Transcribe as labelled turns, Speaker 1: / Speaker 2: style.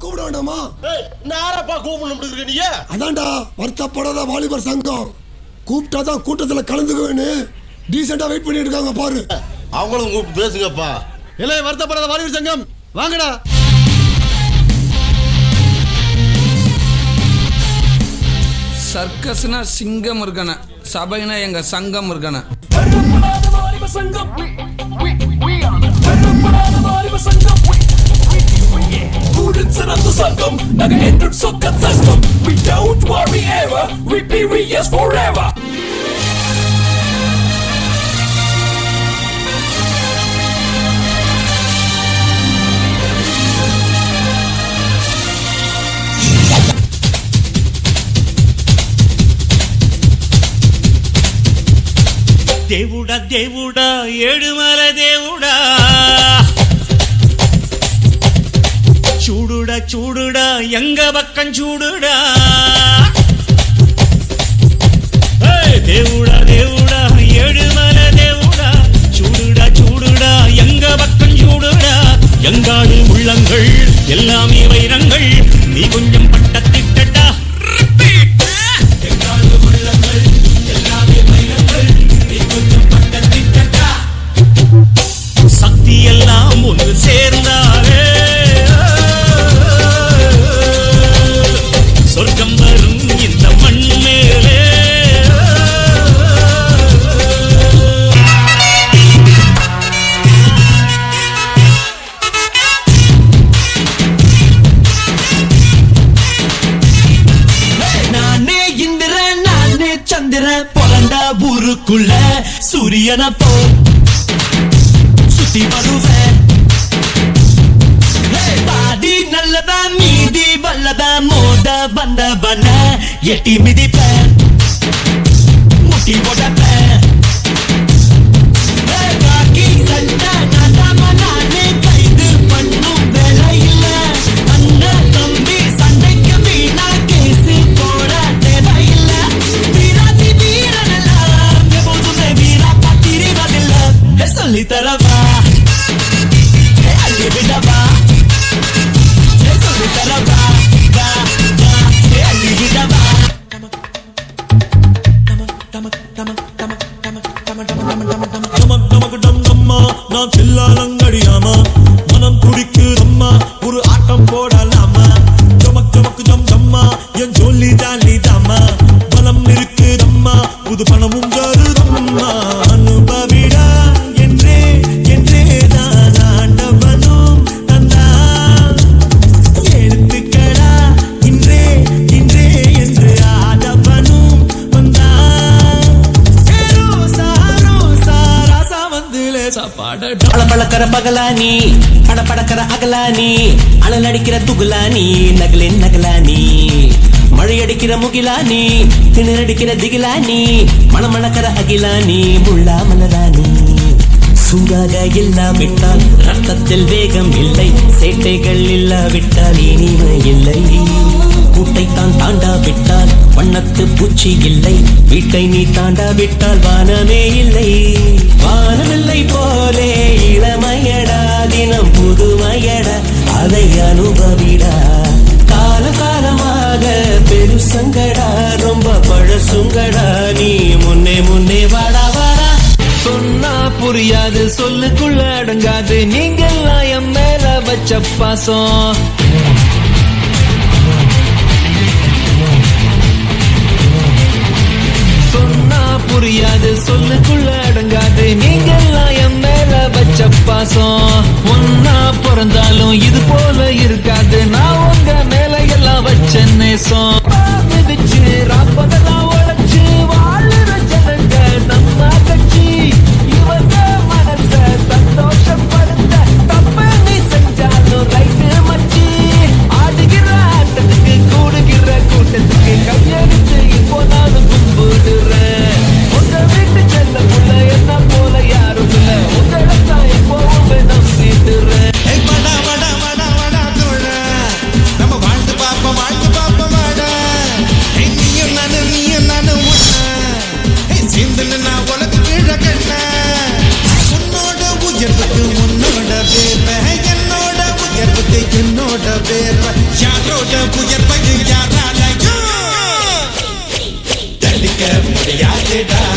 Speaker 1: கூப்பிட வேண்டாமா?
Speaker 2: நாரப்பா கூப்பிடணும் நீ?
Speaker 1: அதான்டா வருத்தப்படாத வாலிபர் சங்கம் கூப்பிட்டாதான் கூட்டத்துல கலந்துக்குவேன்னு டீசெண்டா வெயிட் பண்ணிட்டு இருக்காங்க பாரு.
Speaker 2: அவங்களும் கூப்பிட்டு பேசுங்கப்பா.
Speaker 1: இல்லை வருத்தப்படாத வாலிபர் சங்கம் வாங்கடா.
Speaker 3: சர்க்கஸ்னா சிங்கம் இருக்கன, சபைனா எங்க சங்கம் இருக்கன.
Speaker 4: We don't worry ever, we serious forever.
Speaker 5: దేవుడా దేవుడా ఏడుమల దేవుడా చూడుడా చూడుడా ఎంగ పక్కం చూడుడా దేవుడా దేవుడా ఏడుమల దేవుడా చూడుడా చూడుడా ఎంగ பக்கம் చూడుడా எங்காடு உள்ளங்கள் எல்லாமே வைரங்கள் நீ கொஞ்சம் பட்டத்திட்டடா சக்தி எல்லாம் ஒன்று சேர்ந்தாலே சொர்க்கம் வரும் இந்த மண் மேலே. நானே இந்திரன் நானே சந்திரன் பிறந்த ஊருக்குள்ள சூரியனை போ சுத்தி வருவேன். பாதி நல்லதா மீதி வல்லதா மோத வந்தவன எட்டி மிதிப்பேன் முட்டி போடப்பேன். காக்கி சட்டை நாடாம நானே கைது பண்ணும் வேலை இல்ல. அண்ணன் தம்பி சண்டைக்கு வீணா கேசி போட தேவையில்ல. வீராதி வீரனெல்லாம் எப்போதுமே வீரா காத்திருவதில்லை. சொல்லி தரவா அள்ளி விடவா சொல்லி தரவா அள்ளி விடவா. நான் செல்லாலங்கடியாமா மனம் துடிக்குதம்மா ஒரு ஆட்டம் போடலாமா. ஜமக் ஜமக்கு ஜம் ஜம்மா என் ஜோலி ஜாலி தாமா பலம் இருக்குதம்மா புது பணமும் ஜருதம்மா. அனுபவிடா என்றே என்றே நான் ஆண்டவனும் தந்தா எழுத்துக்கடா இன்றே இன்றே என்று ஆடவனும் வந்தா. சாராசா வந்துலே சாப்பாடு பழக்கிற பகலானி பட படக்கிற அகலானி அழல் அடிக்கிற துகுலானி நகலின் நகலானி மழை அடிக்கிற முகிலானி திணறடிக்கிற திகிலானி மணமணக்கிற அகிலானி முள்ளா மலரானி. சூடாக இல்லாவிட்டால் ரத்தத்தில் வேகம் இல்லை, சேட்டைகள் இல்லாவிட்டால் இனிமை இல்லை. கூட்டைத்தான் தாண்டாவிட்டால் வண்ணத்து பூச்சி இல்லை, வீட்டை நீ தாண்டாவிட்டால் வானமே இல்லை. வானமில்லை போலே இளமையடா தினம் புதுமையடா அதை அனுபவிடா. கால காலமாக பெருசங்கடா ரொம்ப பழசுங்கடா நீ முன்னே முன்னே வாடா வாடா. சொன்னா புரியாது சொல்லுக்குள்ள அடங்காது நீங்கெல்லாம் என் மேல வச்ச பாசம். சொன்னா புரியாது சொல்லுக்குள்ள அடங்காது நீங்கெல்லாம் என் மேல வச்ச பாசம். ஒன்னா பிறந்தாலும் இது போல இருக்காது நான் உங்க மேல எல்லாம் வச்ச நேசம். மிதிச்சு ராப்பதெல்லாம் உழைச்சு வாழுற ஜனங்க நம்ம கட்சி. இவங்க மனச சந்தோஷப்படுத்த தப்ப நீ செஞ்சாலும் ரைட்டு மச்சி. ஆடுகிற ஆட்டத்துக்கு கூடுகிற கூட்டத்துக்கு கையெழுத்து இப்போ நானும் கும்பிடுறேன். உங்க வீட்டு செல்ல புள்ள என்ன போல யாரும் இல்ல, உங்களை தான் எப்போவுமே நம்பிடுறேன்.
Speaker 6: நம்ம வாழ்ந்து பாப்போம் வாடா. நீயும் நானும் நீயும் முடியாதுடா